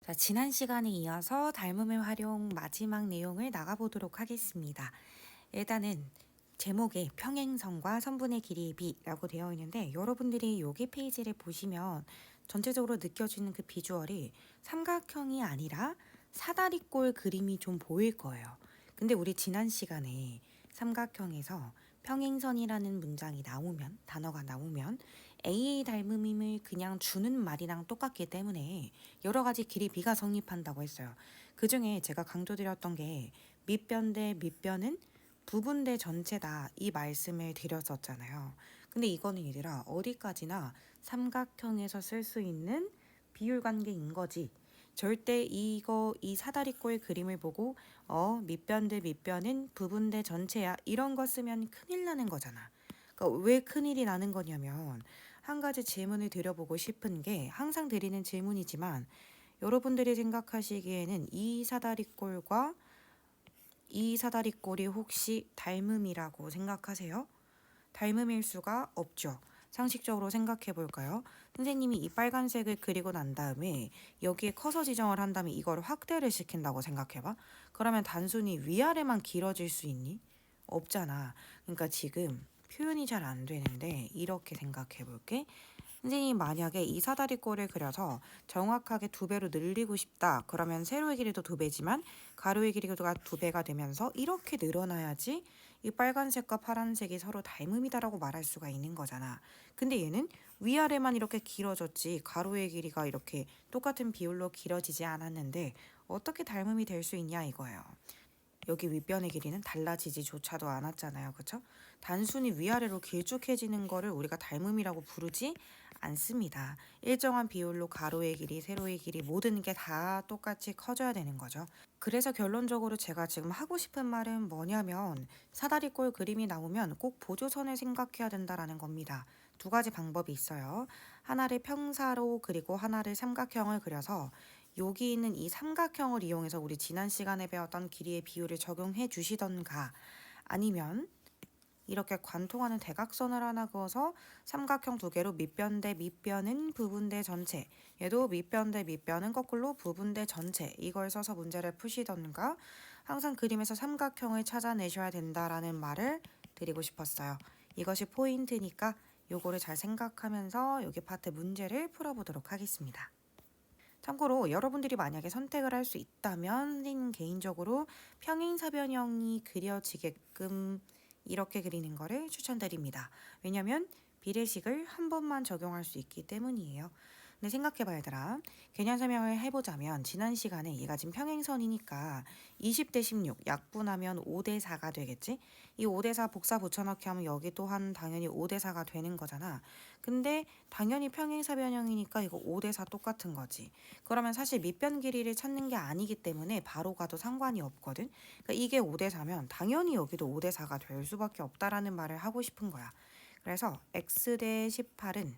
자, 지난 시간에 이어서 닮음의 활용 마지막 내용을 나가보도록 하겠습니다. 일단은 제목에 평행선과 선분의 길이의 비라고 되어 있는데 여러분들이 여기 페이지를 보시면 전체적으로 느껴지는 그 비주얼이 삼각형이 아니라 사다리꼴 그림이 좀 보일 거예요. 근데 우리 지난 시간에 삼각형에서 평행선이라는 문장이 나오면, 단어가 나오면 A의 닮음임을 그냥 주는 말이랑 똑같기 때문에 여러 가지 길이 비가 성립한다고 했어요. 그 중에 제가 강조드렸던 게 밑변 대 밑변은 부분 대 전체다 이 말씀을 드렸었잖아요. 근데 이거는 얘들아 어디까지나 삼각형에서 쓸 수 있는 비율 관계인 거지. 절대 이 사다리꼴 그림을 보고 밑변 대 밑변은 부분 대 전체야 이런 거 쓰면 큰일 나는 거잖아. 그러니까 왜 큰일이 나는 거냐면 한 가지 질문을 드려보고 싶은 게 항상 드리는 질문이지만 여러분들이 생각하시기에는 이 사다리꼴이 혹시 닮음이라고 생각하세요? 닮음일 수가 없죠. 상식적으로 생각해 볼까요? 선생님이 이 빨간색을 그리고 난 다음에 여기에 커서 지정을 한다면 이걸 확대를 시킨다고 생각해봐. 그러면 단순히 위아래만 길어질 수 있니? 없잖아. 그러니까 지금 표현이 잘 안 되는데 이렇게 생각해 볼게. 선생님이 만약에 이 사다리꼴을 그려서 정확하게 2배로 늘리고 싶다. 그러면 세로의 길이도 2배지만 가로의 길이가 2배가 되면서 이렇게 늘어나야지 이 빨간색과 파란색이 서로 닮음이다라고 말할 수가 있는 거잖아. 근데 얘는 위아래만 이렇게 길어졌지 가로의 길이가 이렇게 똑같은 비율로 길어지지 않았는데 어떻게 닮음이 될 수 있냐 이거예요. 여기 윗변의 길이는 달라지지조차도 않았잖아요. 그쵸? 단순히 위아래로 길쭉해지는 거를 우리가 닮음이라고 부르지 않습니다. 일정한 비율로 가로의 길이, 세로의 길이 모든 게 다 똑같이 커져야 되는 거죠. 그래서 결론적으로 제가 지금 하고 싶은 말은 뭐냐면 사다리꼴 그림이 나오면 꼭 보조선을 생각해야 된다라는 겁니다. 2가지 방법이 있어요. 하나를 평사로 그리고 하나를 삼각형을 그려서 여기 있는 이 삼각형을 이용해서 우리 지난 시간에 배웠던 길이의 비율을 적용해 주시던가 아니면 이렇게 관통하는 대각선을 하나 그어서 삼각형 2개로 밑변 대 밑변은 부분 대 전체, 얘도 밑변 대 밑변은 거꾸로 부분 대 전체 이걸 써서 문제를 푸시던가 항상 그림에서 삼각형을 찾아내셔야 된다라는 말을 드리고 싶었어요. 이것이 포인트니까 요거를 잘 생각하면서 여기 파트 문제를 풀어보도록 하겠습니다. 참고로 여러분들이 만약에 선택을 할 수 있다면 선생님 개인적으로 평행사변형이 그려지게끔 이렇게 그리는 거를 추천드립니다. 왜냐면 비례식을 한 번만 적용할 수 있기 때문이에요. 근데 생각해봐 얘들아. 개념 설명을 해보자면 지난 시간에 얘가 지금 평행선이니까 20 대 16 약분하면 5 대 4가 되겠지? 이 5 대 4 복사 붙여넣기 하면 여기 또한 당연히 5 대 4가 되는 거잖아. 근데 당연히 평행사변형이니까 이거 5 대 4 똑같은 거지. 그러면 사실 밑변 길이를 찾는 게 아니기 때문에 바로 가도 상관이 없거든. 그러니까 이게 5 대 4면 당연히 여기도 5 대 4가 될 수밖에 없다라는 말을 하고 싶은 거야. 그래서 x 대 18은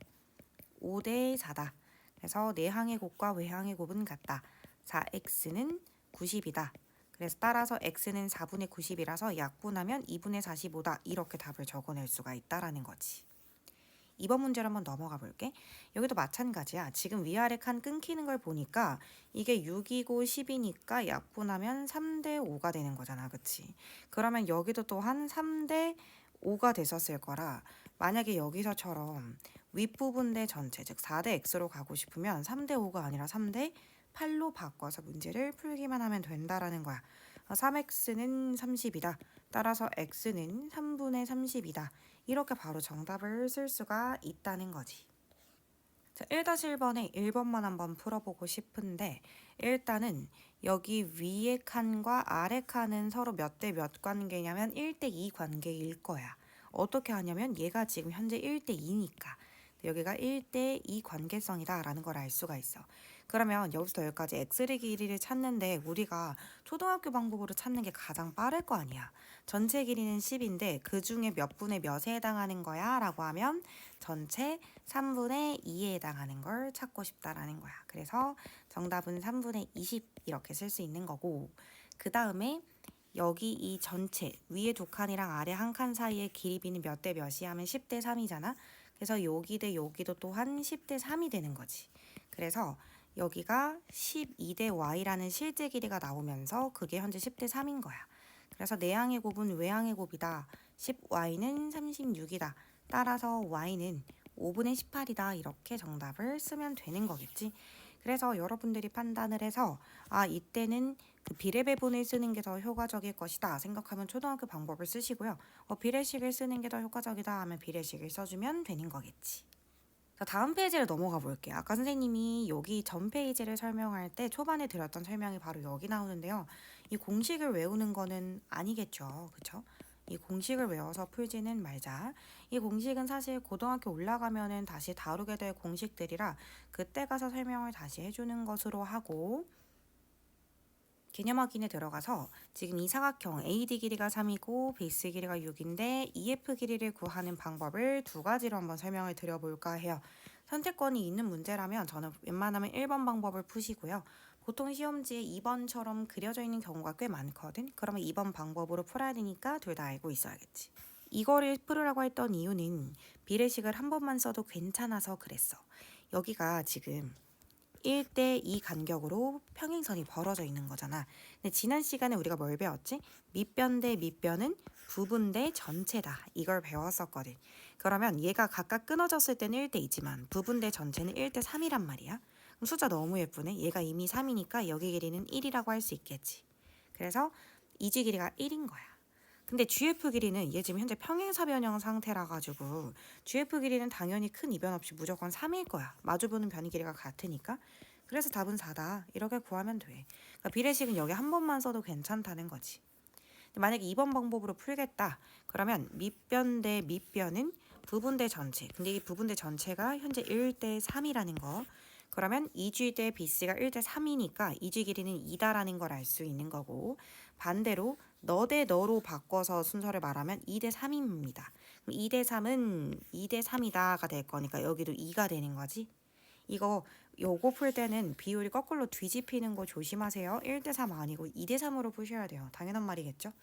5 대 4다. 그래서 내항의 곱과 외항의 곱은 같다. 4x는 90이다. 그래서 따라서 x는 4분의 90이라서 약분하면 2분의 45다. 이렇게 답을 적어낼 수가 있다라는 거지. 2번 문제로 한번 넘어가 볼게. 여기도 마찬가지야. 지금 위아래 칸 끊기는 걸 보니까 이게 6이고 10이니까 약분하면 3대 5가 되는 거잖아. 그치? 그러면 여기도 또한 3대 5가 됐었을 거라 만약에 여기서처럼 윗부분 대 전체 즉 4대 x로 가고 싶으면 3대 5가 아니라 3대 8로 바꿔서 문제를 풀기만 하면 된다라는 거야. 3x는 30이다. 따라서 x는 3분의 30이다. 이렇게 바로 정답을 쓸 수가 있다는 거지. 자, 1-1번에 1번만 한번 풀어보고 싶은데 일단은 여기 위의 칸과 아래 칸은 서로 몇 대 몇 관계냐면 1대 2 관계일 거야. 어떻게 하냐면 얘가 지금 현재 1대 2니까 여기가 1대 2 관계성이다 라는 걸 알 수가 있어. 그러면 여기서부터 여기까지 x의 길이를 찾는데 우리가 초등학교 방법으로 찾는 게 가장 빠를 거 아니야. 전체 길이는 10인데 그 중에 몇 분의 몇에 해당하는 거야 라고 하면 전체 3분의 2에 해당하는 걸 찾고 싶다라는 거야. 그래서 정답은 3분의 20 이렇게 쓸 수 있는 거고 그 다음에 여기 이 전체 위에 2칸이랑 아래 1칸 사이의 길이 비는 몇 대 몇이 하면 10대 3이잖아. 그래서 여기 대 여기도 또한 10대 3이 되는 거지. 그래서 여기가 12대 y라는 실제 길이가 나오면서 그게 현재 10대 3인 거야. 그래서 내항의 곱은 외항의 곱이다. 10y는 36이다. 따라서 y는 5분의 18이다. 이렇게 정답을 쓰면 되는 거겠지. 그래서 여러분들이 판단을 해서 이때는 그 비례배분을 쓰는 게 더 효과적일 것이다 생각하면 초등학교 방법을 쓰시고요. 비례식을 쓰는 게 더 효과적이다 하면 비례식을 써주면 되는 거겠지. 자, 다음 페이지를 넘어가 볼게요. 아까 선생님이 여기 전 페이지를 설명할 때 초반에 드렸던 설명이 바로 여기 나오는데요. 이 공식을 외우는 거는 아니겠죠. 그쵸? 이 공식을 외워서 풀지는 말자. 이 공식은 사실 고등학교 올라가면은 다시 다루게 될 공식들이라 그때 가서 설명을 다시 해주는 것으로 하고, 개념 확인에 들어가서 지금 이 사각형 AD 길이가 3이고 베이스 길이가 6인데 EF 길이를 구하는 방법을 두 가지로 한번 설명을 드려볼까 해요. 선택권이 있는 문제라면 저는 웬만하면 1번 방법을 푸시고요. 보통 시험지에 2번처럼 그려져 있는 경우가 꽤 많거든. 그러면 2번 방법으로 풀어야 되니까 둘 다 알고 있어야겠지. 이거를 풀으라고 했던 이유는 비례식을 한 번만 써도 괜찮아서 그랬어. 여기가 지금 1대 2 간격으로 평행선이 벌어져 있는 거잖아. 근데 지난 시간에 우리가 뭘 배웠지? 밑변 대 밑변은 부분 대 전체다. 이걸 배웠었거든. 그러면 얘가 각각 끊어졌을 때는 1대 2지만 부분 대 전체는 1대 3이란 말이야. 그럼 숫자 너무 예쁘네. 얘가 이미 3이니까 여기 길이는 1이라고 할 수 있겠지. 그래서 이지 길이가 1인 거야. 근데 GF 길이는 얘 지금 현재 평행사변형 상태라 가지고 GF 길이는 당연히 큰 이변 없이 무조건 3일 거야. 마주보는 변이 길이가 같으니까. 그래서 답은 4다. 이렇게 구하면 돼. 그러니까 비례식은 여기 한 번만 써도 괜찮다는 거지. 만약에 2번 방법으로 풀겠다. 그러면 밑변 대 밑변은 부분 대 전체. 근데 이 부분 대 전체가 현재 1대 3이라는 거. 그러면 2G 대 BC가 1대 3이니까 2G 길이는 2다라는 걸 알 수 있는 거고, 반대로 너 대 너로 바꿔서 순서를 말하면 2대 3입니다. 2대 3은 2대 3이다가 될 거니까 여기도 2가 되는 거지. 요거 풀 때는 비율이 거꾸로 뒤집히는 거 조심하세요. 1대 3 아니고 2대 3으로 푸셔야 돼요. 당연한 말이겠죠.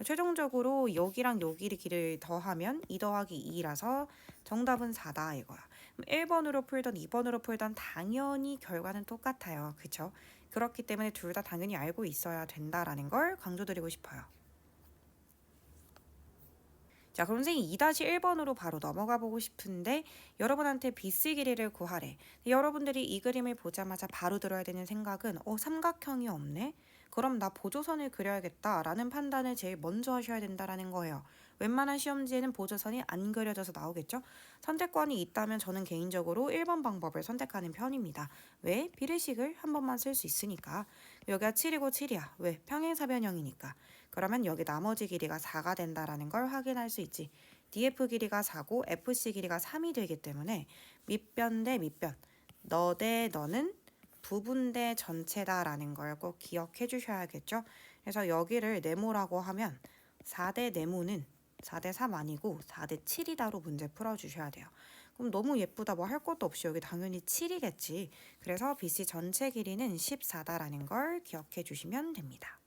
최종적으로 여기랑 여기를 길을 더하면 2 더하기 2라서 정답은 4다 이거야. 1번으로 풀던 2번으로 풀던 당연히 결과는 똑같아요. 그쵸? 그렇기 때문에 둘 다 당연히 알고 있어야 된다라는 걸 강조드리고 싶어요. 자, 그럼 선생님 2-1번으로 바로 넘어가 보고 싶은데 여러분한테 BC 길이를 구하래. 여러분들이 이 그림을 보자마자 바로 들어야 되는 생각은 삼각형이 없네? 그럼 나 보조선을 그려야겠다 라는 판단을 제일 먼저 하셔야 된다라는 거예요. 웬만한 시험지에는 보조선이 안 그려져서 나오겠죠? 선택권이 있다면 저는 개인적으로 1번 방법을 선택하는 편입니다. 왜? 비례식을 한 번만 쓸 수 있으니까. 여기가 7이고 7이야. 왜? 평행사변형이니까. 그러면 여기 나머지 길이가 4가 된다라는 걸 확인할 수 있지. DF 길이가 4고 FC 길이가 3이 되기 때문에 밑변 대 밑변, 너 대 너는 부분 대 전체다라는 걸 꼭 기억해 주셔야겠죠. 그래서 여기를 네모라고 하면 4대 네모는 4대 3 아니고 4대 7이다로 문제 풀어주셔야 돼요. 그럼 너무 예쁘다 뭐 할 것도 없이 여기 당연히 7이겠지. 그래서 BC 전체 길이는 14다라는 걸 기억해 주시면 됩니다.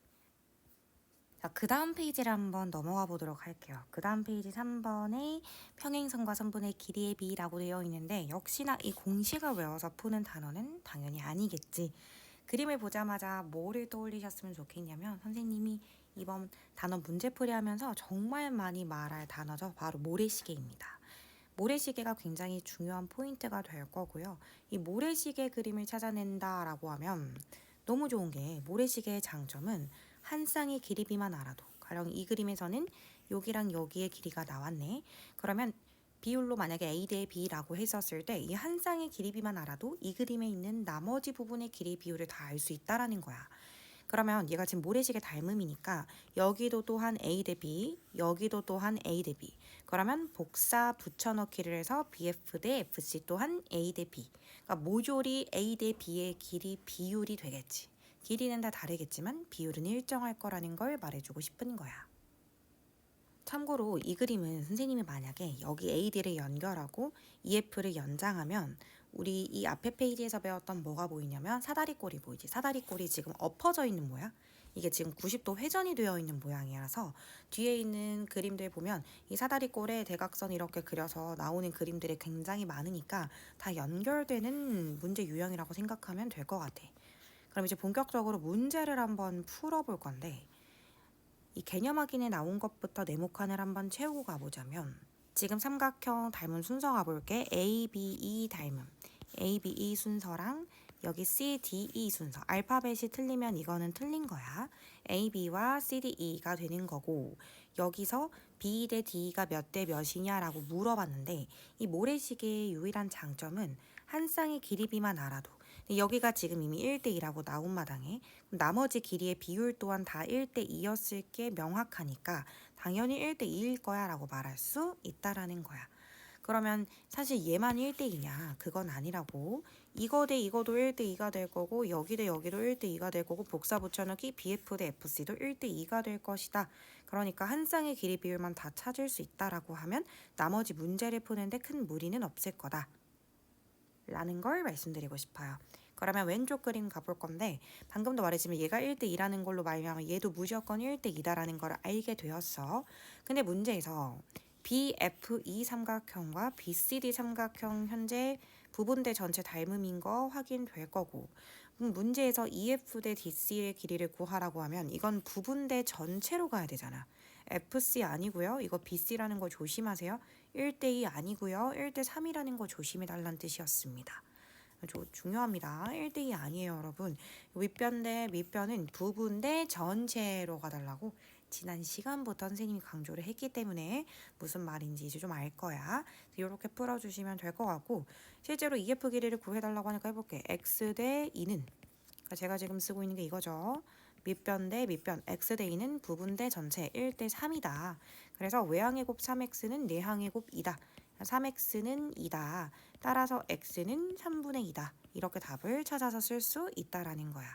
자, 그 다음 페이지를 한번 넘어가 보도록 할게요. 그 다음 페이지 3번에 평행선과 선분의 길이의 비라고 되어 있는데 역시나 이 공식을 외워서 푸는 단어는 당연히 아니겠지. 그림을 보자마자 뭐를 떠올리셨으면 좋겠냐면 선생님이 이번 단어 문제풀이 하면서 정말 많이 말할 단어죠. 바로 모래시계입니다. 모래시계가 굉장히 중요한 포인트가 될 거고요. 이 모래시계 그림을 찾아낸다라고 하면 너무 좋은 게 모래시계의 장점은 한 쌍의 길이비만 알아도, 가령 이 그림에서는 여기랑 여기의 길이가 나왔네. 그러면 비율로 만약에 A 대 B라고 했었을 때 이 한 쌍의 길이비만 알아도 이 그림에 있는 나머지 부분의 길이 비율을 다 알 수 있다라는 거야. 그러면 얘가 지금 모래시계 닮음이니까 여기도 또한 A 대 B, 여기도 또한 A 대 B. 그러면 복사 붙여넣기를 해서 BF 대 FC 또한 A 대 B. 그러니까 모조리 A 대 B의 길이 비율이 되겠지. 길이는 다 다르겠지만 비율은 일정할 거라는 걸 말해주고 싶은 거야. 참고로 이 그림은 선생님이 만약에 여기 AD를 연결하고 EF를 연장하면 우리 이 앞에 페이지에서 배웠던 뭐가 보이냐면 사다리꼴이 보이지. 사다리꼴이 지금 엎어져 있는 모양. 이게 지금 90도 회전이 되어 있는 모양이라서 뒤에 있는 그림들 보면 이 사다리꼴에 대각선 이렇게 그려서 나오는 그림들이 굉장히 많으니까 다 연결되는 문제 유형이라고 생각하면 될 것 같아. 그럼 이제 본격적으로 문제를 한번 풀어볼 건데 이 개념 확인에 나온 것부터 네모칸을 한번 채우고 가보자면 지금 삼각형 닮은 순서 가볼게. A, B, E 닮음. A, B, E 순서랑 여기 C, D, E 순서. 알파벳이 틀리면 이거는 틀린 거야. A, B와 C, D, E가 되는 거고 여기서 B 대 D가 몇 대 몇이냐라고 물어봤는데 이 모래시계의 유일한 장점은 한 쌍의 길이비만 알아도 여기가 지금 이미 1대2라고 나온 마당에 나머지 길이의 비율 또한 다 1대2였을 게 명확하니까 당연히 1대2일 거야 라고 말할 수 있다라는 거야. 그러면 사실 얘만 1대2냐? 그건 아니라고. 이거 대 이거도 1대2가 될 거고 여기 대 여기도 1대2가 될 거고 복사 붙여넣기 BF 대 FC도 1대2가 될 것이다. 그러니까 한 쌍의 길이 비율만 다 찾을 수 있다라고 하면 나머지 문제를 푸는데 큰 무리는 없을 거다. 라는 걸 말씀드리고 싶어요. 그러면 왼쪽 그림 가볼 건데 방금도 말했지만 얘가 1대2라는 걸로 말하면 얘도 무조건 1대2다라는 걸 알게 되었어. 근데 문제에서 BFE 삼각형과 BCD 삼각형 현재 부분대 전체 닮음인 거 확인될 거고 문제에서 EF 대 DC의 길이를 구하라고 하면 이건 부분대 전체로 가야 되잖아. FC 아니고요. 이거 BC라는 거 조심하세요. 1대2 아니고요. 1대3이라는 거 조심해달라는 뜻이었습니다. 중요합니다. 1대2 아니에요, 여러분. 윗변 대 밑변은 부분 대 전체로 가달라고 지난 시간부터 선생님이 강조를 했기 때문에 무슨 말인지 이제 좀 알 거야. 이렇게 풀어주시면 될 것 같고 실제로 EF 길이를 구해달라고 하니까 해볼게. X 대 2는 그러니까 제가 지금 쓰고 있는 게 이거죠. 밑변 대 밑변 X 대 2는 부분 대 전체 1대 3이다. 그래서 외항의 곱 3X는 내항의 곱 2다. 3X는 2다. 따라서 X는 3분의 2다. 이렇게 답을 찾아서 쓸 수 있다라는 거야.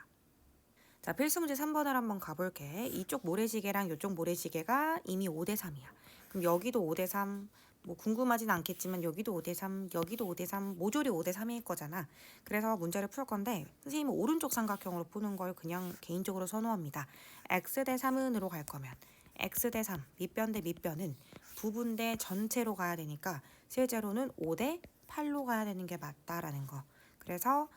자, 필수문제 3번을 한번 가볼게. 이쪽 모래시계랑 이쪽 모래시계가 이미 5대 3이야. 그럼 여기도 5대 3, 뭐 궁금하진 않겠지만 여기도 5대 3, 여기도 5대 3, 모조리 5대 3일 거잖아. 그래서 문제를 풀 건데 선생님은 오른쪽 삼각형으로 푸는 걸 그냥 개인적으로 선호합니다. x 대 3은으로 갈 거면 x 대 3, 밑변 대 밑변은 부분 대 전체로 가야 되니까 실제로는 5대 8로 가야 되는 게 맞다라는 거. 그래서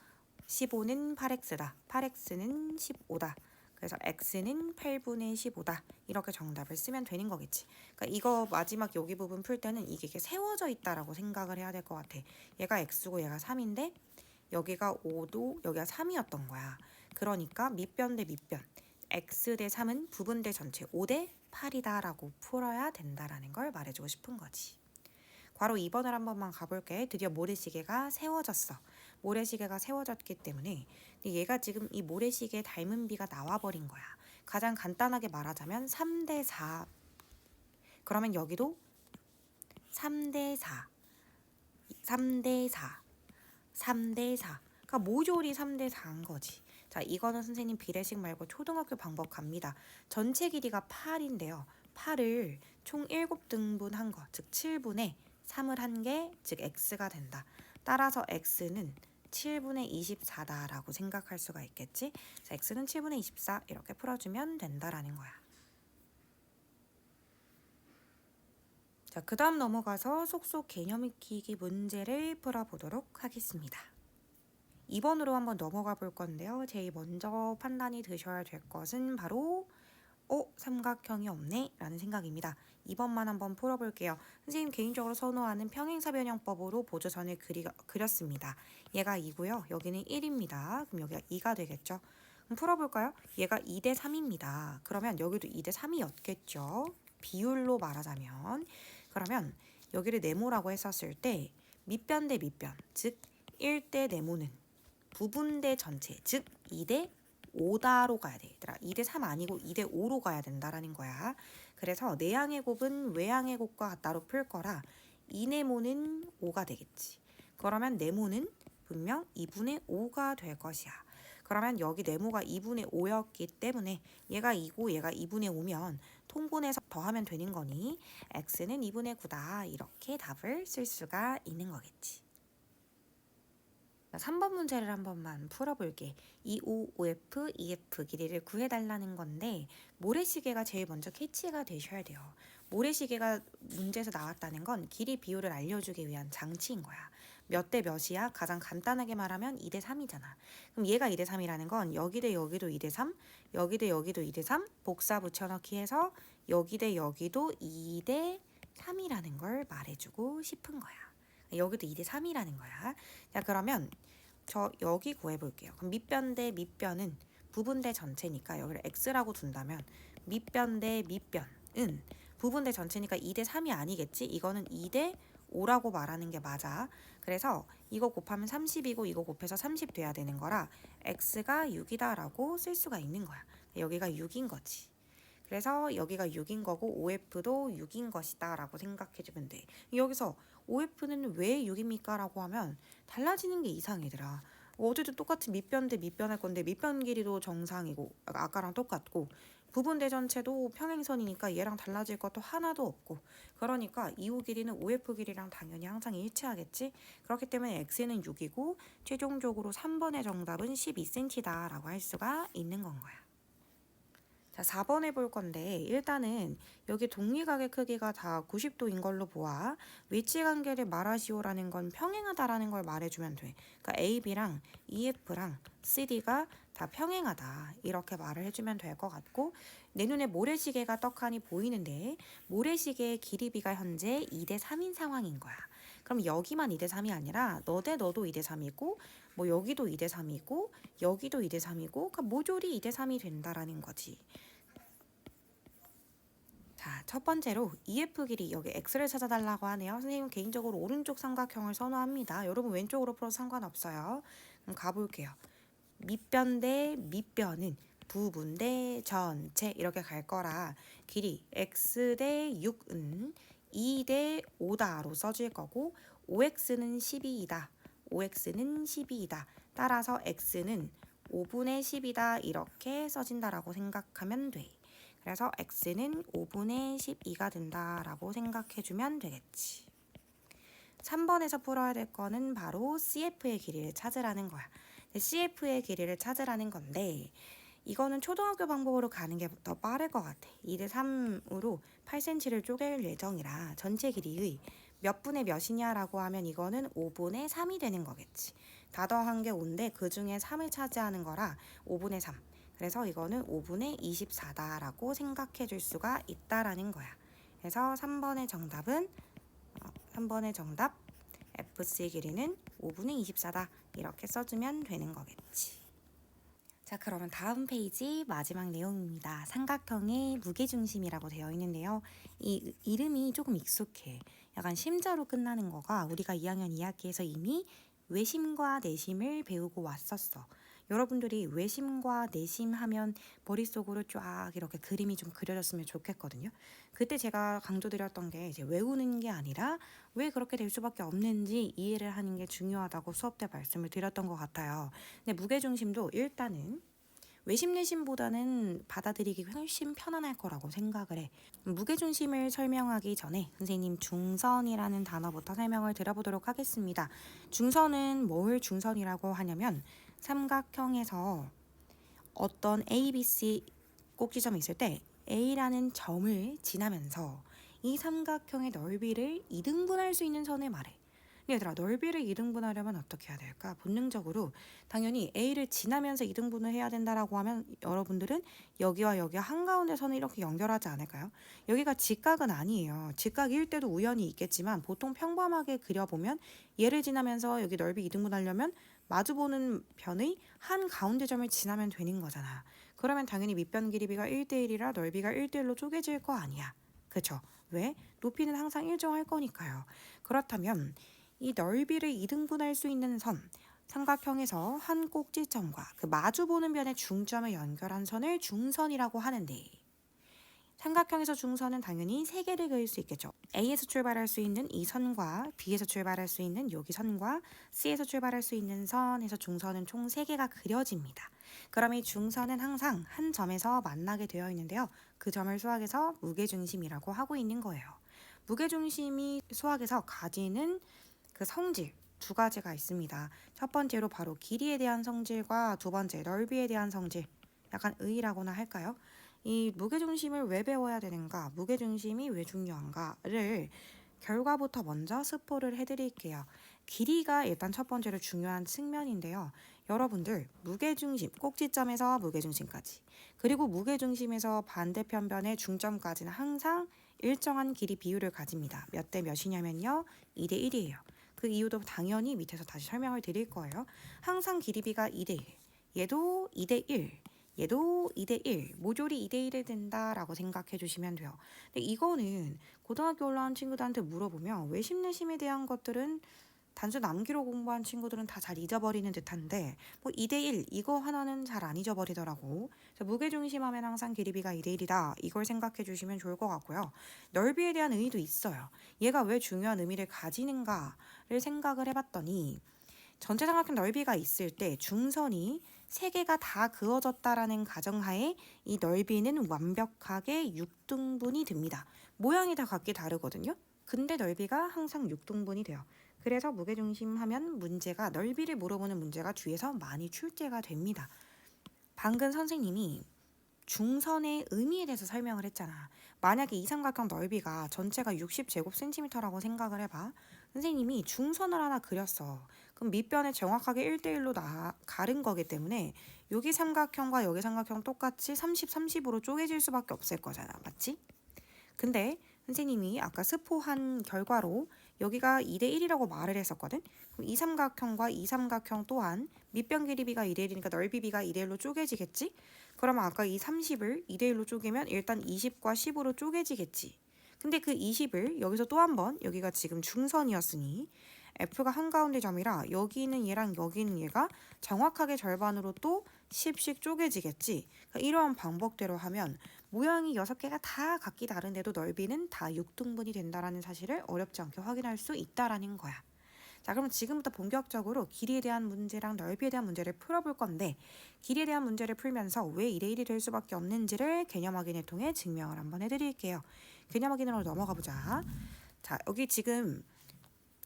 15는 8x다. 8x는 15다. 그래서 x는 8분의 15다. 이렇게 정답을 쓰면 되는 거겠지. 그러니까 이거 마지막 여기 부분 풀 때는 이게 세워져 있다라고 생각을 해야 될 것 같아. 얘가 x고 얘가 3인데 여기가 5도 여기가 3이었던 거야. 그러니까 밑변 대 밑변 x 대 3은 부분 대 전체 5대 8이다 라고 풀어야 된다라는 걸 말해주고 싶은 거지. 괄호 2번을 한 번만 가볼게. 드디어 모래시계가 세워졌어. 모래시계가 세워졌기 때문에 얘가 지금 이 모래시계 닮은 비가 나와버린 거야. 가장 간단하게 말하자면 3대 4. 그러면 여기도 3대 4. 3대 4. 3대 4. 그러니까 모조리 3대 4인 거지. 자, 이거는 선생님 비례식 말고 초등학교 방법 갑니다. 전체 길이가 8인데요. 8을 총 7등분한 거, 즉 7분의 3을 한 게 즉 x가 된다. 따라서 x는 7분의 24다라고 생각할 수가 있겠지. 자, x는 7분의 24 이렇게 풀어주면 된다라는 거야. 자, 그 다음 넘어가서 속속 개념 익히기 문제를 풀어보도록 하겠습니다. 2번으로 한번 넘어가 볼 건데요. 제일 먼저 판단이 드셔야 될 것은 바로 삼각형이 없네 라는 생각입니다. 2번만 한번 풀어볼게요. 선생님 개인적으로 선호하는 평행사변형법으로 보조선을 그렸습니다. 얘가 2고요. 여기는 1입니다. 그럼 여기가 2가 되겠죠. 그럼 풀어볼까요? 얘가 2대 3입니다. 그러면 여기도 2대 3이었겠죠. 비율로 말하자면. 그러면 여기를 네모라고 했었을 때 밑변 대 밑변, 즉 1대 네모는 부분 대 전체, 즉 2대 5다로 가야 돼. 얘들아. 2대 3 아니고 2대 5로 가야 된다라는 거야. 그래서 내항의 곱은 외항의 곱과 같다로 풀 거라 이 네모는 5가 되겠지. 그러면 네모는 분명 2분의 5가 될 것이야. 그러면 여기 네모가 2분의 5였기 때문에 얘가 2고 얘가 2분의 5면 통분해서 더하면 되는 거니 x는 2분의 9다. 이렇게 답을 쓸 수가 있는 거겠지. 자, 3번 문제를 한 번만 풀어볼게. 255F, EF 길이를 구해달라는 건데 모래시계가 제일 먼저 캐치가 되셔야 돼요. 모래시계가 문제에서 나왔다는 건 길이 비율을 알려주기 위한 장치인 거야. 몇 대 몇이야? 가장 간단하게 말하면 2대 3이잖아. 그럼 얘가 2대 3이라는 건 여기 대 여기도 2대 3, 여기 대 여기도 2대 3, 복사 붙여넣기 해서 여기 대 여기도 2대 3이라는 걸 말해주고 싶은 거야. 여기도 2대 3이라는 거야. 자, 그러면 저 여기 구해볼게요. 그럼 밑변 대 밑변은 부분 대 전체니까 여기를 x라고 둔다면 밑변 대 밑변은 부분 대 전체니까 2대 3이 아니겠지? 이거는 2대 5라고 말하는 게 맞아. 그래서 이거 곱하면 30이고 이거 곱해서 30 돼야 되는 거라 x가 6이다 라고 쓸 수가 있는 거야. 여기가 6인 거지. 그래서 여기가 6인 거고 OF도 6인 것이다 라고 생각해주면 돼. 여기서 OF는 왜 6입니까? 라고 하면 달라지는 게 이상이더라. 어제도 똑같은 밑변 대 밑변 할 건데 밑변 길이도 정상이고 아까랑 똑같고 부분 대전체도 평행선이니까 얘랑 달라질 것도 하나도 없고 그러니까 2호 길이는 OF 길이랑 당연히 항상 일치하겠지. 그렇기 때문에 X는 6이고 최종적으로 3번의 정답은 12cm다 라고 할 수가 있는 건 거야. 자, 4번 해볼 건데 일단은 여기 독립각의 크기가 다 90도인 걸로 보아. 위치 관계를 말하시오라는 건 평행하다라는 걸 말해주면 돼. 그러니까 AB랑 EF랑 CD가 다 평행하다 이렇게 말을 해주면 될 것 같고 내 눈에 모래시계가 떡하니 보이는데 모래시계의 길이비가 현재 2대 3인 상황인 거야. 그럼 여기만 2대 3이 아니라 너 대 너도 2대 3이고 뭐 여기도 2대 3이고 여기도 2대 3이고 그러니까 모조리 2대 3이 된다라는 거지. 자, 첫 번째로 EF 길이 여기 X를 찾아달라고 하네요. 선생님은 개인적으로 오른쪽 삼각형을 선호합니다. 여러분 왼쪽으로 풀어도 상관없어요. 그럼 가볼게요. 밑변 대 밑변은 부분 대 전체 이렇게 갈 거라 길이 X 대 6은 2 대 5다로 써질 거고 OX는 12이다. OX는 12이다. 따라서 X는 5분의 10이다 이렇게 써진다라고 생각하면 돼. 그래서 x는 5분의 12가 된다라고 생각해주면 되겠지. 3번에서 풀어야 될 거는 바로 CF의 길이를 찾으라는 거야. CF의 길이를 찾으라는 건데 이거는 초등학교 방법으로 가는 게 더 빠를 것 같아. 2대 3으로 8cm를 쪼갤 예정이라 전체 길이의 몇 분의 몇이냐라고 하면 이거는 5분의 3이 되는 거겠지. 다 더한 게 5인데 그 중에 3을 차지하는 거라 5분의 3. 그래서 이거는 5분의 24다라고 생각해 줄 수가 있다라는 거야. 그래서 3번의 정답 FC 길이는 5분의 24다 이렇게 써주면 되는 거겠지. 자, 그러면 다음 페이지 마지막 내용입니다. 삼각형의 무게중심이라고 되어 있는데요. 이 이름이 조금 익숙해. 약간 심자로 끝나는 거가 우리가 2학년 2학기에서 이미 외심과 내심을 배우고 왔었어. 여러분들이 외심과 내심 하면 머릿속으로 쫙 이렇게 그림이 좀 그려졌으면 좋겠거든요. 그때 제가 강조드렸던 게 이제 외우는 게 아니라 왜 그렇게 될 수밖에 없는지 이해를 하는 게 중요하다고 수업 때 말씀을 드렸던 것 같아요. 근데 무게중심도 일단은 외심 내심보다는 받아들이기 훨씬 편안할 거라고 생각을 해. 무게중심을 설명하기 전에 선생님 중선이라는 단어부터 설명을 드려보도록 하겠습니다. 중선은 뭘 중선이라고 하냐면 삼각형에서 어떤 A, B, C 꼭지점이 있을 때 A라는 점을 지나면서 이 삼각형의 넓이를 이등분할 수 있는 선을 말해. 얘들아, 넓이를 이등분하려면 어떻게 해야 될까? 본능적으로 당연히 A를 지나면서 이등분을 해야 된다라고 하면 여러분들은 여기와 여기와 한가운데 선을 이렇게 연결하지 않을까요? 여기가 직각은 아니에요. 직각일 때도 우연히 있겠지만 보통 평범하게 그려보면 얘를 지나면서 여기 넓이 이등분하려면 마주보는 변의 한 가운데 점을 지나면 되는 거잖아. 그러면 당연히 밑변 길이비가 1대1이라 넓이가 1대1로 쪼개질 거 아니야. 그쵸? 왜? 높이는 항상 일정할 거니까요. 그렇다면 이 넓이를 이등분할 수 있는 선, 삼각형에서 한 꼭지점과 그 마주보는 변의 중점을 연결한 선을 중선이라고 하는데 삼각형에서 중선은 당연히 세 개를 그릴 수 있겠죠. A에서 출발할 수 있는 이 선과 B에서 출발할 수 있는 여기 선과 C에서 출발할 수 있는 선에서 중선은 총 3개가 그려집니다. 그럼 이 중선은 항상 한 점에서 만나게 되어 있는데요. 그 점을 수학에서 무게중심이라고 하고 있는 거예요. 무게중심이 수학에서 가지는 그 성질, 두 가지가 있습니다. 첫 번째로 바로 길이에 대한 성질과 두 번째 넓이에 대한 성질. 약간 의의라고나 할까요? 이 무게중심을 왜 배워야 되는가, 무게중심이 왜 중요한가를 결과부터 먼저 스포를 해드릴게요. 길이가 일단 첫 번째로 중요한 측면인데요. 여러분들 무게중심, 꼭지점에서 무게중심까지, 그리고 무게중심에서 반대편변의 중점까지는 항상 일정한 길이 비율을 가집니다. 몇 대 몇이냐면요, 2대 1이에요. 그 이유도 당연히 밑에서 다시 설명을 드릴 거예요. 항상 길이비가 2대 1, 얘도 2대 1, 얘도 2대 1, 모조리 2대 1이 된다라고 생각해 주시면 돼요. 근데 이거는 고등학교 올라온 친구들한테 물어보면 외심 내심에 대한 것들은 단순 암기로 공부한 친구들은 다 잘 잊어버리는 듯한데, 뭐 2대 1 이거 하나는 잘 안 잊어버리더라고. 그래서 무게중심하면 항상 길이비가 2대 1이다. 이걸 생각해 주시면 좋을 것 같고요. 넓이에 대한 의의도 있어요. 얘가 왜 중요한 의미를 가지는가를 생각을 해봤더니, 전체 삼각형 넓이가 있을 때 중선이 세 개가 다 그어졌다라는 가정하에 이 넓이는 완벽하게 6등분이 됩니다. 모양이 다 각기 다르거든요. 근데 넓이가 항상 6등분이 돼요. 그래서 무게중심 하면 문제가, 넓이를 물어보는 문제가 주위에서 많이 출제가 됩니다. 방금 선생님이 중선의 의미에 대해서 설명을 했잖아. 만약에 이 삼각형 넓이가 전체가 60제곱센티미터라고 생각을 해봐. 선생님이 중선을 하나 그렸어. 그럼 밑변에 정확하게 1대1로 가른 거기 때문에 여기 삼각형과 여기 삼각형 똑같이 30, 30으로 쪼개질 수밖에 없을 거잖아. 맞지? 근데 선생님이 아까 스포한 결과로 여기가 2대 1이라고 말을 했었거든. 그럼 이 삼각형과 이 삼각형 또한 밑변 길이비가 2대 1이니까 넓이비가 2대 1로 쪼개지겠지? 그러면 아까 이 30을 2대 1로 쪼개면 일단 20과 10으로 쪼개지겠지. 근데 그 20을 여기서 또 한 번, 여기가 지금 중선이었으니 F가 한가운데 점이라 여기는 얘랑 여기는 얘가 정확하게 절반으로 또 10씩 쪼개지겠지. 그러니까 이러한 방법대로 하면 모양이 6개가 다 각기 다른데도 넓이는 다 6등분이 된다라는 사실을 어렵지 않게 확인할 수 있다라는 거야. 자, 그럼 지금부터 본격적으로 길이에 대한 문제랑 넓이에 대한 문제를 풀어볼 건데, 길이에 대한 문제를 풀면서 왜 2대 1이 될 수밖에 없는지를 개념 확인을 통해 증명을 한번 해드릴게요. 개념 확인으로 넘어가 보자. 자, 여기 지금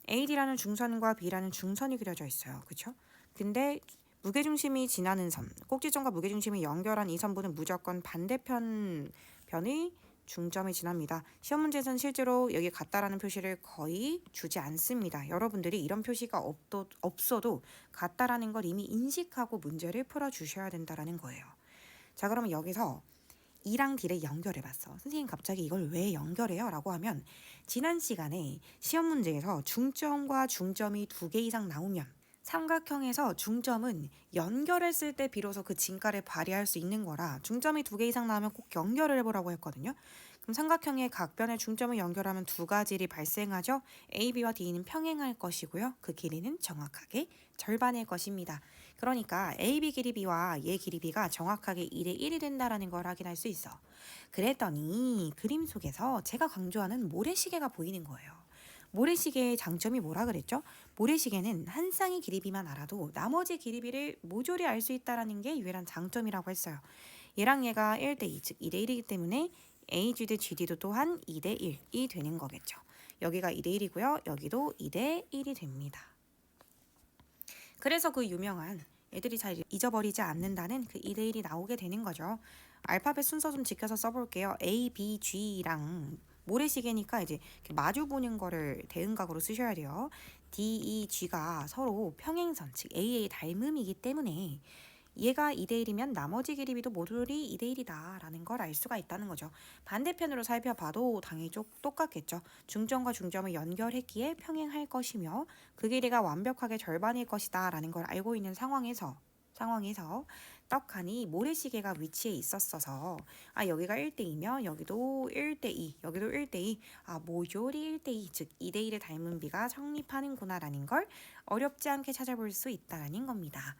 AD라는 중선과 B라는 중선이 그려져 있어요. 그렇죠? 근데 무게중심이 지나는 선, 꼭지점과 무게중심이 연결한 이 선부는 무조건 반대편 변의 중점이 지납니다. 시험 문제에서는 실제로 여기 같다라는 표시를 거의 주지 않습니다. 여러분들이 이런 표시가 없어도 같다라는 걸 이미 인식하고 문제를 풀어주셔야 된다는 거예요. 자, 그러면 여기서 E랑 D를 연결해봤어. 선생님 갑자기 이걸 왜 연결해요? 라고 하면 지난 시간에 시험 문제에서 중점과 중점이 2개 이상 나오면 삼각형에서 중점은 연결했을 때 비로소 그 진가를 발휘할 수 있는 거라 중점이 2개 이상 나오면 꼭 연결을 해보라고 했거든요. 그럼 삼각형의 각변의 중점을 연결하면 두 가지 일이 발생하죠. A, B와 D는 평행할 것이고요. 그 길이는 정확하게 절반일 것입니다. 그러니까 AB 길이 B와 얘 길이 B가 정확하게 2대 1이 된다는 걸 확인할 수 있어. 그랬더니 그림 속에서 제가 강조하는 모래시계가 보이는 거예요. 모래시계의 장점이 뭐라 그랬죠? 모래시계는 한 쌍의 길이비만 알아도 나머지 길이비를 모조리 알 수 있다는 게 유일한 장점이라고 했어요. 얘랑 얘가 1대2, 즉 2대1이기 때문에 AG 대 GD도 또한 2대1이 되는 거겠죠. 여기가 2대1이고요. 여기도 2대1이 됩니다. 그래서 그 유명한 애들이 잘 잊어버리지 않는다는 그 2대1이 나오게 되는 거죠. 알파벳 순서 좀 지켜서 써볼게요. A, B, G랑 모래시계니까 이제 마주 보는 거를 대응각으로 쓰셔야 돼요. D, E, G가 서로 평행선, 즉 A의 닮음이기 때문에 얘가 2대1이면 나머지 길이비도 모조리 2대1이다 라는 걸 알 수가 있다는 거죠. 반대편으로 살펴봐도 당연히 똑같겠죠. 중점과 중점을 연결했기에 평행할 것이며 그 길이가 완벽하게 절반일 것이다 라는 걸 알고 있는 상황에서 떡하니 모래시계가 위치해 있었어서 여기가 1대2면 여기도 1대2, 여기도 1대2, 모조리 1대2, 즉 2대1의 닮은 비가 성립하는구나 라는 걸 어렵지 않게 찾아볼 수 있다는 겁니다.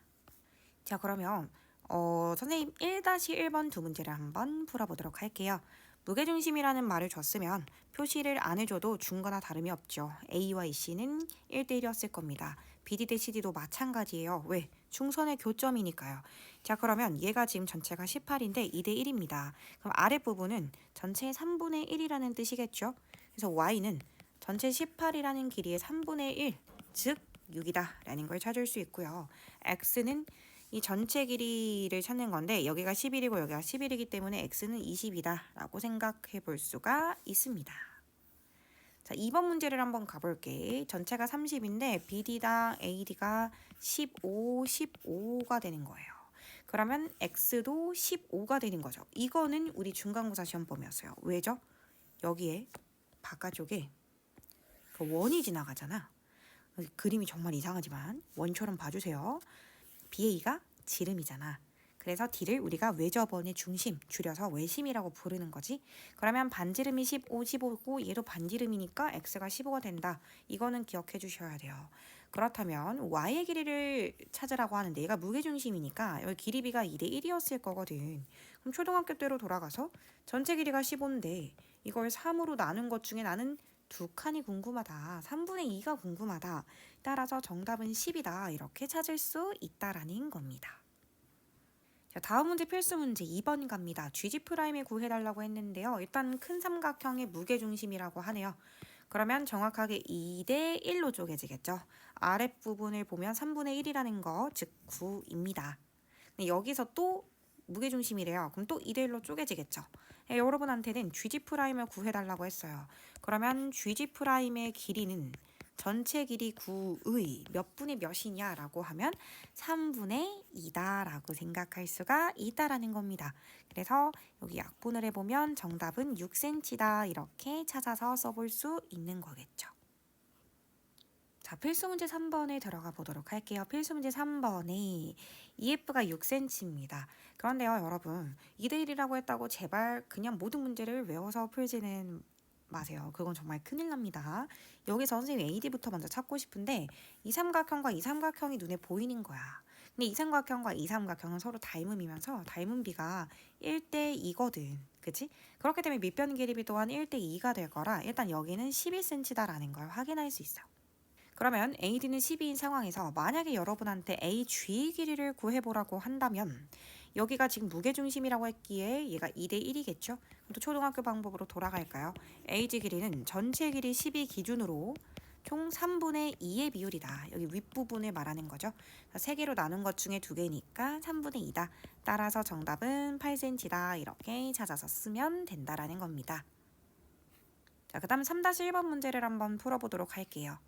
자, 그러면 선생님 1-1번 두 문제를 한번 풀어보도록 할게요. 무게중심이라는 말을 줬으면 표시를 안 해줘도 준 거나 다름이 없죠. A와 EC는 1대1이었을 겁니다. BD 대 CD도 마찬가지예요. 왜? 중선의 교점이니까요. 자, 그러면 얘가 지금 전체가 18인데 2대1입니다. 그럼 아랫부분은 전체의 3분의 1이라는 뜻이겠죠. 그래서 Y는 전체 18이라는 길이의 3분의 1, 즉 6이다 라는 걸 찾을 수 있고요. x는 이 전체 길이를 찾는 건데 여기가 11이고 여기가 11이기 때문에 x는 20이다 라고 생각해 볼 수가 있습니다. 자, 2번 문제를 한번 가볼게. 전체가 30인데 BD당 AD가 15, 15가 되는 거예요. 그러면 x도 15가 되는 거죠. 이거는 우리 중간고사 시험범위였어요. 왜죠? 여기에 바깥쪽에 그 원이 지나가잖아. 그림이 정말 이상하지만 원처럼 봐주세요. BA가 지름이잖아. 그래서 D를 우리가 외접원의 중심, 줄여서 외심이라고 부르는 거지. 그러면 반지름이 15, 15고 얘도 반지름이니까 X가 15가 된다. 이거는 기억해 주셔야 돼요. 그렇다면 Y의 길이를 찾으라고 하는데 얘가 무게중심이니까 여기 길이 B가 2대 1이었을 거거든. 그럼 초등학교 때로 돌아가서 전체 길이가 15인데 이걸 3으로 나눈 것 중에 나는 두 칸이 궁금하다. 3분의 2가 궁금하다. 따라서 정답은 10이다. 이렇게 찾을 수 있다라는 겁니다. 자, 다음 문제 필수 문제 2번 갑니다. GG'을 구해달라고 했는데요. 일단 큰 삼각형의 무게중심이라고 하네요. 그러면 정확하게 2대 1로 쪼개지겠죠. 아랫부분을 보면 3분의 1이라는 거, 즉 9입니다. 여기서 또 무게중심이래요. 그럼 또 2대 1로 쪼개지겠죠. 여러분한테는 GG'을 구해달라고 했어요. 그러면 GG'의 길이는 전체 길이 9의 몇 분의 몇이냐라고 하면 3분의 2다라고 생각할 수가 있다라는 겁니다. 그래서 여기 약분을 해보면 정답은 6cm다 이렇게 찾아서 써볼 수 있는 거겠죠. 자, 필수 문제 3번에 들어가 보도록 할게요. 필수 문제 3번에 EF가 6cm입니다. 그런데요, 여러분 2대 1이라고 했다고 제발 그냥 모든 문제를 외워서 풀지는 마세요. 그건 정말 큰일 납니다. 여기서 선생님 AD부터 먼저 찾고 싶은데 이 삼각형과 이 삼각형이 눈에 보이는 거야. 근데 이 삼각형과 이 삼각형은 서로 닮음이면서 닮은 비가 1대 2거든. 그치? 그렇기 때문에 밑변 길이 또한 1대 2가 될 거라 일단 여기는 12cm다라는 걸 확인할 수 있어. 그러면 AD는 12인 상황에서 만약에 여러분한테 AG 길이를 구해보라고 한다면 여기가 지금 무게중심이라고 했기에 얘가 2대 1이겠죠? 또 초등학교 방법으로 돌아갈까요? AG 길이는 전체 길이 12 기준으로 총 3분의 2의 비율이다. 여기 윗부분을 말하는 거죠. 3개로 나눈 것 중에 2개니까 3분의 2다. 따라서 정답은 8cm다. 이렇게 찾아서 쓰면 된다라는 겁니다. 자, 그 다음 3-1번 문제를 한번 풀어보도록 할게요.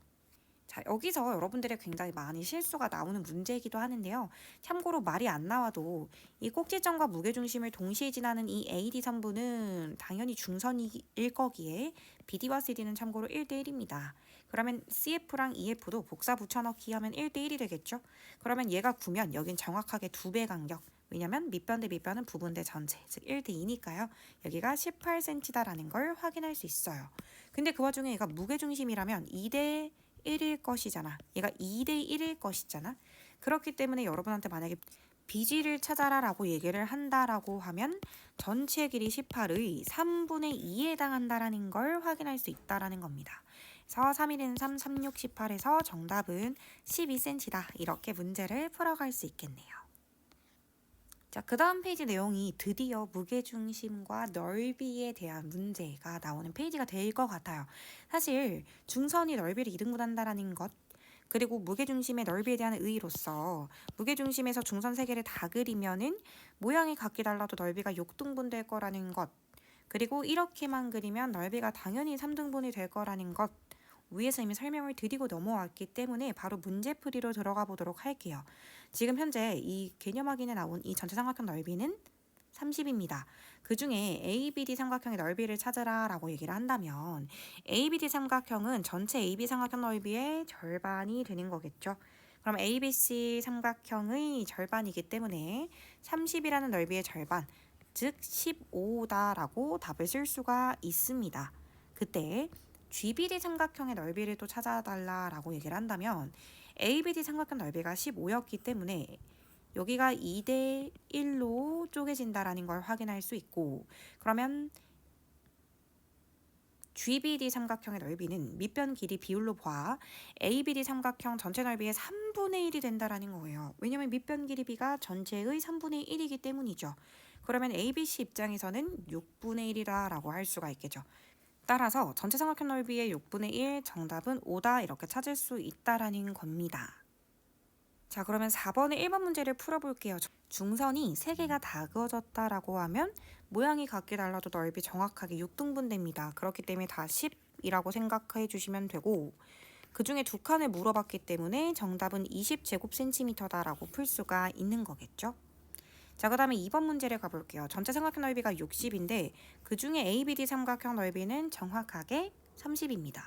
자, 여기서 여러분들의 굉장히 많이 실수가 나오는 문제이기도 하는데요. 참고로 말이 안 나와도 이 꼭지점과 무게중심을 동시에 지나는 이 AD 선부는 당연히 중선일 거기에 BD와 CD는 참고로 1대 1입니다. 그러면 CF랑 EF도 복사 붙여넣기 하면 1대 1이 되겠죠? 그러면 얘가 9면 여긴 정확하게 2배 간격. 왜냐면 밑변 대 밑변은 부분 대 전체, 즉 1대 2니까요. 여기가 18cm다라는 걸 확인할 수 있어요. 근데 그 와중에 얘가 무게중심이라면 2대 1일 것이잖아. 얘가 2대 1일 것이잖아. 그렇기 때문에 여러분한테 만약에 BG를 찾아라 라고 얘기를 한다라고 하면 전체 길이 18의 3분의 2에 해당한다라는 걸 확인할 수 있다라는 겁니다. 그래서 3, 1은 3, 3, 6, 18에서 정답은 12cm다. 이렇게 문제를 풀어갈 수 있겠네요. 자, 그 다음 페이지 내용이 드디어 무게중심과 넓이에 대한 문제가 나오는 페이지가 될 것 같아요. 사실 중선이 넓이를 2등분한다라는 것, 그리고 무게중심의 넓이에 대한 의의로서 무게중심에서 중선 3개를 다 그리면은 모양이 각기 달라도 넓이가 6등분 될 거라는 것, 그리고 이렇게만 그리면 넓이가 당연히 3등분이 될 거라는 것, 위에서 이미 설명을 드리고 넘어왔기 때문에 바로 문제풀이로 들어가 보도록 할게요. 지금 현재 이 개념 확인에 나온 이 전체 삼각형 넓이는 30입니다. 그 중에 ABD 삼각형의 넓이를 찾으라 라고 얘기를 한다면 ABD 삼각형은 전체 AB 삼각형 넓이의 절반이 되는 거겠죠. 그럼 ABC 삼각형의 절반이기 때문에 30이라는 넓이의 절반, 즉 15다라고 답을 쓸 수가 있습니다. 그때 GBD 삼각형의 넓이를 또 찾아달라라고 얘기를 한다면 ABD 삼각형 넓이가 15였기 때문에 여기가 2대 1로 쪼개진다라는 걸 확인할 수 있고, 그러면 GBD 삼각형의 넓이는 밑변 길이 비율로 봐 ABD 삼각형 전체 넓이의 3분의 1이 된다라는 거예요. 왜냐면 밑변 길이 B가 전체의 3분의 1이기 때문이죠. 그러면 ABC 입장에서는 6분의 1이라고 할 수가 있겠죠. 따라서 전체 삼각형 넓이의 6분의 1 정답은 5다 이렇게 찾을 수 있다라는 겁니다. 자, 그러면 4번의 1번 문제를 풀어볼게요. 중선이 3개가 다 그어졌다라고 하면 모양이 각기 달라도 넓이 정확하게 6등분됩니다. 그렇기 때문에 다 10이라고 생각해 주시면 되고, 그 중에 2칸을 물어봤기 때문에 정답은 20제곱센티미터다라고 풀 수가 있는 거겠죠. 자, 그 다음에 2번 문제를 가볼게요. 전체 삼각형 넓이가 60인데 그 중에 ABD 삼각형 넓이는 정확하게 30입니다.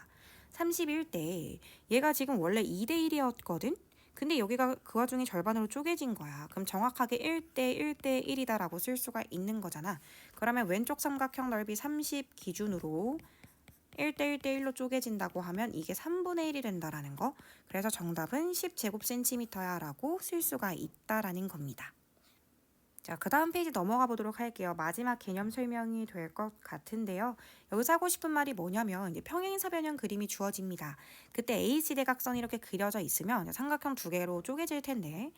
30일 때 얘가 지금 원래 2대1이었거든? 근데 여기가 그 와중에 절반으로 쪼개진 거야. 그럼 정확하게 1대 1대 1이다라고 쓸 수가 있는 거잖아. 그러면 왼쪽 삼각형 넓이 30 기준으로 1대 1대 1로 쪼개진다고 하면 이게 3분의 1이 된다라는 거. 그래서 정답은 10제곱센티미터야 라고 쓸 수가 있다라는 겁니다. 자, 그 다음 페이지 넘어가 보도록 할게요. 마지막 개념 설명이 될 것 같은데요. 여기서 하고 싶은 말이 뭐냐면 이제 평행사변형 그림이 주어집니다. 그때 AC 대각선이 이렇게 그려져 있으면 삼각형 2개로 쪼개질 텐데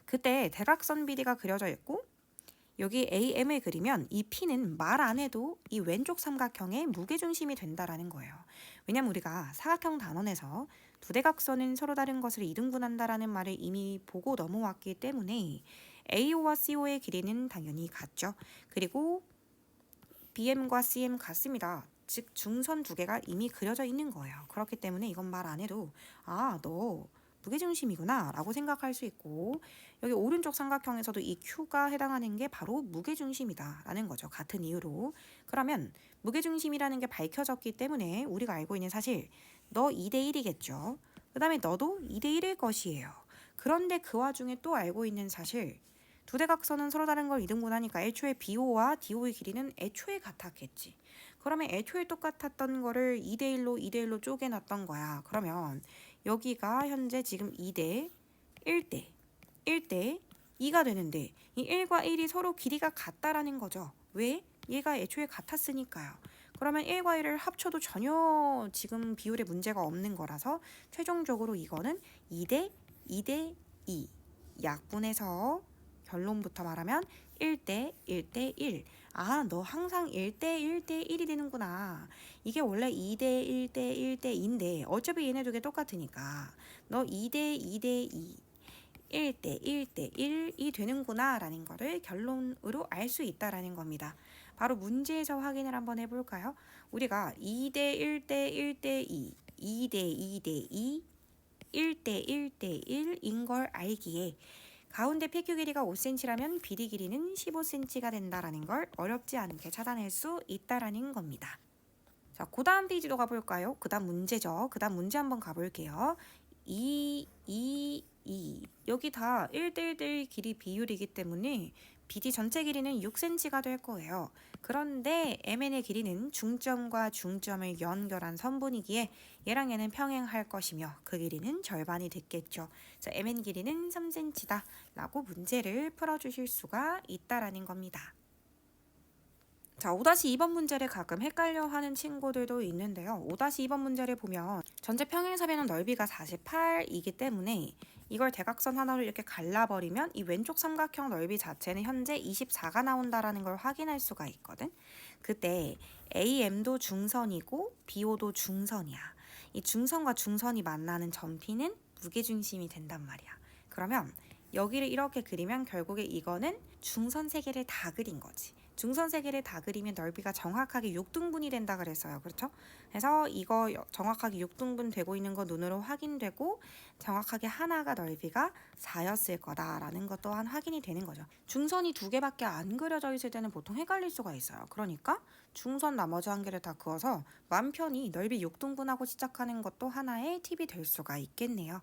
그때 대각선 BD가 그려져 있고 여기 AM을 그리면 이 P는 말 안 해도 이 왼쪽 삼각형의 무게중심이 된다라는 거예요. 왜냐면 우리가 사각형 단원에서 두 대각선은 서로 다른 것을 이등분한다라는 말을 이미 보고 넘어왔기 때문에 AO와 CO의 길이는 당연히 같죠. 그리고 BM과 CM 같습니다. 즉 중선 2개가 이미 그려져 있는 거예요. 그렇기 때문에 이건 말 안 해도 너 무게중심이구나 라고 생각할 수 있고 여기 오른쪽 삼각형에서도 이 Q가 해당하는 게 바로 무게중심이다 라는 거죠. 같은 이유로. 그러면 무게중심이라는 게 밝혀졌기 때문에 우리가 알고 있는 사실 너 2대1이겠죠. 그 다음에 너도 2대1일 것이에요. 그런데 그 와중에 또 알고 있는 사실 두 대각선은 서로 다른 걸 이등분하니까 애초에 BO와 DO의 길이는 애초에 같았겠지. 그러면 애초에 똑같았던 거를 2대1로 2대1로 쪼개놨던 거야. 그러면 여기가 현재 지금 2대 1대 1대 2가 되는데 이 1과 1이 서로 길이가 같다라는 거죠. 왜? 얘가 애초에 같았으니까요. 그러면 1과 1을 합쳐도 전혀 지금 비율에 문제가 없는 거라서 최종적으로 이거는 2대 2대 2 약분해서 결론부터 말하면 1대 1대 1. 너 항상 1대 1대 1이 되는구나. 이게 원래 2대 1대 1대 2인데 어차피 얘네 두 개 똑같으니까 너 2대 2대 2, 1대 1대 1이 되는구나 라는 거를 결론으로 알 수 있다라는 겁니다. 바로 문제에서 확인을 한번 해볼까요? 우리가 2대 1대 1대 2, 2대 2대 2, 1대 1대 1인 걸 알기에 가운데 PQ 길이가 5cm라면 BD 길이는 15cm가 된다라는 걸 어렵지 않게 찾아낼 수 있다라는 겁니다. 자, 그 다음 페이지로 가볼까요? 그 다음 문제죠. 그 다음 문제 한번 가볼게요. 2, 2, 2. 여기 다 1대1대1 길이 비율이기 때문에 BD 전체 길이는 6cm가 될 거예요. 그런데 MN의 길이는 중점과 중점을 연결한 선분이기에 얘랑 얘는 평행할 것이며 그 길이는 절반이 됐겠죠. 그래서 MN 길이는 3cm다 라고 문제를 풀어주실 수가 있다라는 겁니다. 자, 5-2번 문제를 가끔 헷갈려하는 친구들도 있는데요. 5-2번 문제를 보면 전체 평행사변은 넓이가 48이기 때문에 이걸 대각선 하나로 이렇게 갈라버리면 이 왼쪽 삼각형 넓이 자체는 현재 24가 나온다라는 걸 확인할 수가 있거든. 그때 AM도 중선이고 BO도 중선이야. 이 중선과 중선이 만나는 점 P는 무게중심이 된단 말이야. 그러면 여기를 이렇게 그리면 결국에 이거는 중선 3개를 다 그린 거지. 중선 3개를 다 그리면 넓이가 정확하게 6등분이 된다 그랬어요. 그렇죠? 그래서 이거 정확하게 6등분 되고 있는 거 눈으로 확인되고 정확하게 하나가 넓이가 4였을 거다라는 것 또한 확인이 되는 거죠. 중선이 2개밖에 안 그려져 있을 때는 보통 헷갈릴 수가 있어요. 그러니까 중선 나머지 1개를 다 그어서 마음 편히 넓이 6등분하고 시작하는 것도 하나의 팁이 될 수가 있겠네요.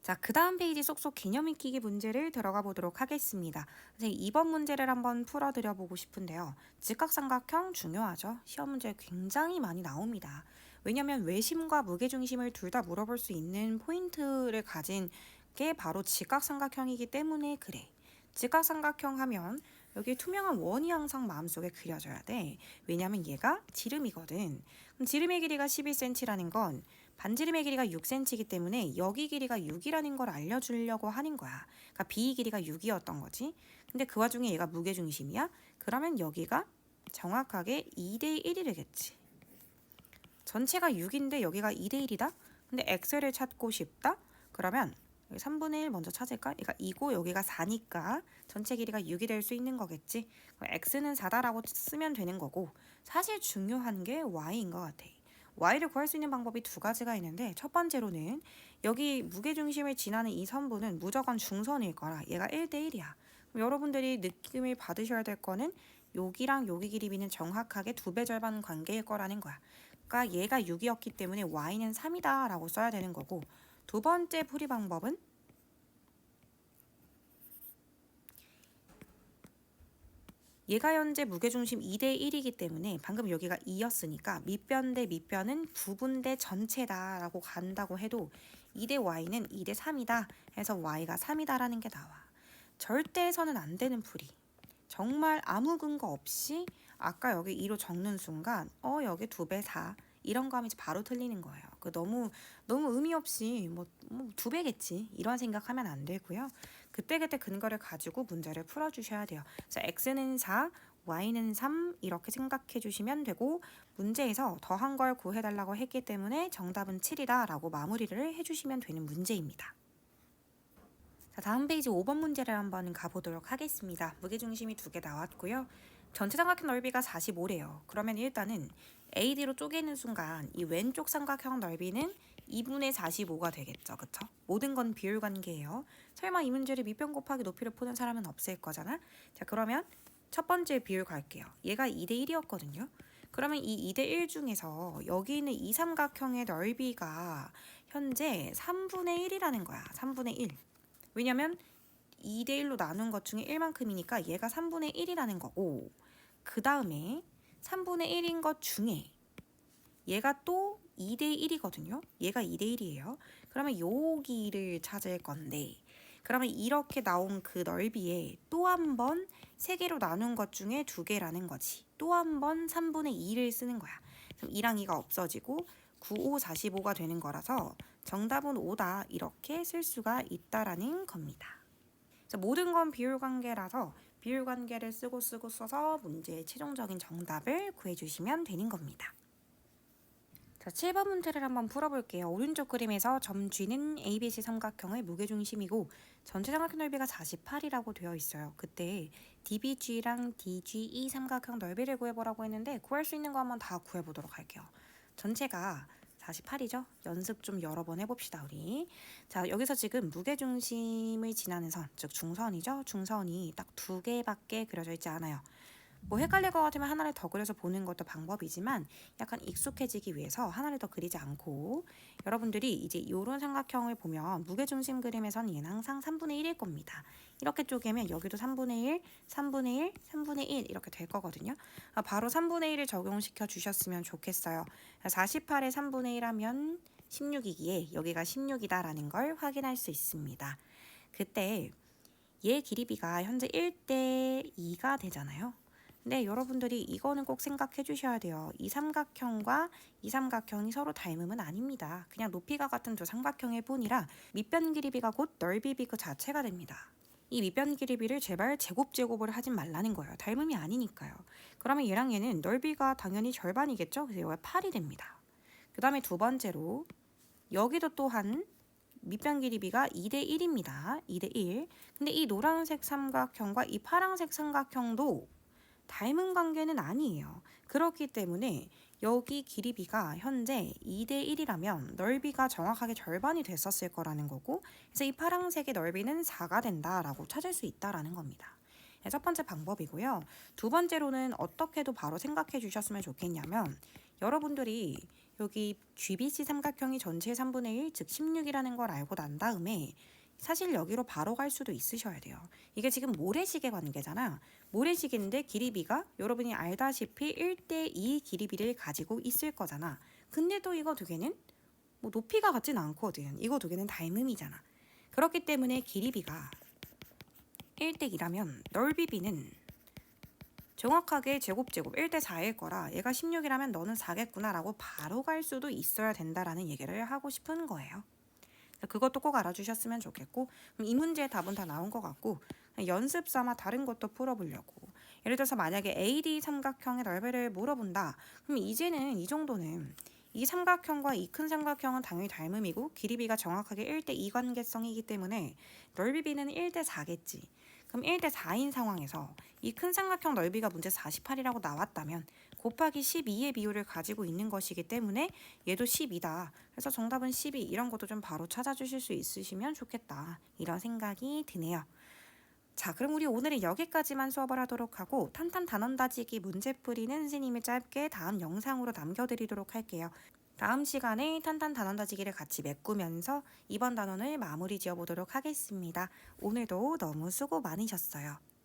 자, 그 다음 페이지 쏙쏙 개념 익히기 문제를 들어가 보도록 하겠습니다. 선생님 2번 문제를 한번 풀어드려 보고 싶은데요. 직각삼각형 중요하죠. 시험 문제 굉장히 많이 나옵니다. 왜냐면 외심과 무게중심을 둘 다 물어볼 수 있는 포인트를 가진 게 바로 직각삼각형이기 때문에 그래. 직각삼각형 하면 여기 투명한 원이 항상 마음속에 그려져야 돼. 왜냐면 얘가 지름이거든. 그럼 지름의 길이가 11cm라는 건 반지름의 길이가 6cm이기 때문에 여기 길이가 6이라는 걸 알려주려고 하는 거야. 그러니까 B 길이가 6이었던 거지. 근데 그 와중에 얘가 무게중심이야? 그러면 여기가 정확하게 2대 1이 되겠지. 전체가 6인데 여기가 2대 1이다? 근데 x를 찾고 싶다? 그러면 3분의 1 먼저 찾을까? 그러니까 2고 여기가 4니까 전체 길이가 6이 될 수 있는 거겠지. x는 4다라고 쓰면 되는 거고, 사실 중요한 게 y인 것 같아. y를 구할 수 있는 방법이 두 가지가 있는데, 첫 번째로는 여기 무게중심을 지나는 이 선분은 무조건 중선일 거라 얘가 1대 1이야. 그럼 여러분들이 느낌을 받으셔야 될 거는 여기랑 여기 길이비는 정확하게 2배 절반 관계일 거라는 거야. 그러니까 얘가 6이었기 때문에 y는 3이다 라고 써야 되는 거고, 두 번째 풀이 방법은 얘가 현재 무게중심 2대 1이기 때문에 방금 여기가 2였으니까 밑변 대 밑변은 부분 대 전체다 라고 간다고 해도 2대 y는 2대 3이다 해서 y가 3이다 라는 게 나와. 절대 해서는 안 되는 풀이. 정말 아무 근거 없이 아까 여기 2로 적는 순간 여기 2배 4 이런 거 하면 이제 바로 틀리는 거예요. 너무 의미 없이 뭐 2배겠지 이런 생각하면 안 되고요. 그때그때 근거를 가지고 문제를 풀어주셔야 돼요. 그래서 x는 4, y는 3 이렇게 생각해 주시면 되고, 문제에서 더한 걸 구해달라고 했기 때문에 정답은 7이다 라고 마무리를 해주시면 되는 문제입니다. 자, 다음 페이지 5번 문제를 한번 가보도록 하겠습니다. 무게중심이 2개 나왔고요. 전체 삼각형 넓이가 45래요. 그러면 일단은 AD로 쪼개는 순간 이 왼쪽 삼각형 넓이는 2분의 45가 되겠죠. 그쵸? 모든 건 비율 관계예요. 설마 이 문제를 밑변 곱하기 높이를 푸는 사람은 없을 거잖아. 자, 그러면 첫 번째 비율 갈게요. 얘가 2대 1이었거든요. 그러면 이 2대 1 중에서 여기 있는 이 삼각형의 넓이가 현재 3분의 1이라는 거야. 3분의 1. 왜냐면 2대 1로 나눈 것 중에 1만큼이니까 얘가 3분의 1이라는 거고, 그 다음에 3분의 1인 것 중에 얘가 또 2대 1이거든요. 얘가 2대 1이에요. 그러면 여기를 찾을 건데, 그러면 이렇게 나온 그 넓이에 또 한 번 3개로 나눈 것 중에 2개라는 거지. 또 한 번 3분의 2를 쓰는 거야. 그럼 2랑 2가 없어지고 9, 5, 45가 되는 거라서 정답은 5다 이렇게 쓸 수가 있다라는 겁니다. 모든 건 비율 관계라서 비율 관계를 쓰고 써서 문제의 최종적인 정답을 구해주시면 되는 겁니다. 자, 7번 문제를 한번 풀어볼게요. 오른쪽 그림에서 점 G는 ABC 삼각형의 무게중심이고 전체 삼각형 넓이가 48이라고 되어 있어요. 그때 DBG랑 DGE 삼각형 넓이를 구해보라고 했는데 구할 수 있는 거 한번 다 구해보도록 할게요. 전체가 48이죠? 연습 좀 여러 번 해봅시다, 우리. 자, 여기서 지금 무게중심을 지나는 선, 즉 중선이죠? 중선이 딱 2개밖에 그려져 있지 않아요. 뭐 헷갈릴 것 같으면 하나를 더 그려서 보는 것도 방법이지만 약간 익숙해지기 위해서 하나를 더 그리지 않고, 여러분들이 이제 이런 삼각형을 보면 무게중심 그림에선 얘는 항상 3분의 1일 겁니다. 이렇게 쪼개면 여기도 3분의 1, 3분의 1, 3분의 1 이렇게 될 거거든요. 바로 3분의 1을 적용시켜 주셨으면 좋겠어요. 48에 3분의 1 하면 16이기에 여기가 16이다라는 걸 확인할 수 있습니다. 그때 얘 길이비가 현재 1대 2가 되잖아요. 근데 여러분들이 이거는 꼭 생각해 주셔야 돼요. 이 삼각형과 이 삼각형이 서로 닮음은 아닙니다. 그냥 높이가 같은 두 삼각형일 뿐이라 밑변 길이비가 곧 넓이비 그 자체가 됩니다. 이 밑변 길이비를 제발 제곱을 하진 말라는 거예요. 닮음이 아니니까요. 그러면 얘랑 얘는 넓이가 당연히 절반이겠죠? 그래서 여기가 8이 됩니다. 그 다음에 두 번째로 여기도 또한 밑변 길이비가 2대 1입니다. 2대 1. 근데 이 노란색 삼각형과 이 파란색 삼각형도 닮은 관계는 아니에요. 그렇기 때문에 여기 길이비가 현재 2대 1이라면 넓이가 정확하게 절반이 됐었을 거라는 거고, 그래서 이 파란색의 넓이는 4가 된다라고 찾을 수 있다라는 겁니다. 첫 번째 방법이고요. 두 번째로는 어떻게도 바로 생각해 주셨으면 좋겠냐면, 여러분들이 여기 GBC 삼각형이 전체의 3분의 1, 즉 16이라는 걸 알고 난 다음에 사실 여기로 바로 갈 수도 있으셔야 돼요. 이게 지금 모래시계 관계잖아. 모래시계인데 길이비가 여러분이 알다시피 1대 2 길이비를 가지고 있을 거잖아. 근데 또 이거 두 개는 뭐 높이가 같진 않거든. 이거 두 개는 닮음이잖아. 그렇기 때문에 길이비가 1대 2라면 넓이비는 정확하게 제곱 1대 4일 거라 얘가 16이라면 너는 4겠구나 라고 바로 갈 수도 있어야 된다라는 얘기를 하고 싶은 거예요. 그것도 꼭 알아주셨으면 좋겠고, 이 문제의 답은 다 나온 것 같고 연습 삼아 다른 것도 풀어보려고. 예를 들어서 만약에 AD 삼각형의 넓이를 물어본다. 그럼 이제는 이 정도는 이 삼각형과 이 큰 삼각형은 당연히 닮음이고 길이 b가 정확하게 1대2 관계성이기 때문에 넓이 b는 1대4겠지. 그럼 1대4인 상황에서 이 큰 삼각형 넓이가 문제 48이라고 나왔다면 곱하기 12의 비율을 가지고 있는 것이기 때문에 얘도 12다. 그래서 정답은 12. 이런 것도 좀 바로 찾아주실 수 있으시면 좋겠다. 이런 생각이 드네요. 자, 그럼 우리 오늘은 여기까지만 수업을 하도록 하고 탄탄 단원 다지기 문제풀이는 선생님이 짧게 다음 영상으로 남겨드리도록 할게요. 다음 시간에 탄탄 단원 다지기를 같이 메꾸면서 이번 단원을 마무리 지어보도록 하겠습니다. 오늘도 너무 수고 많으셨어요.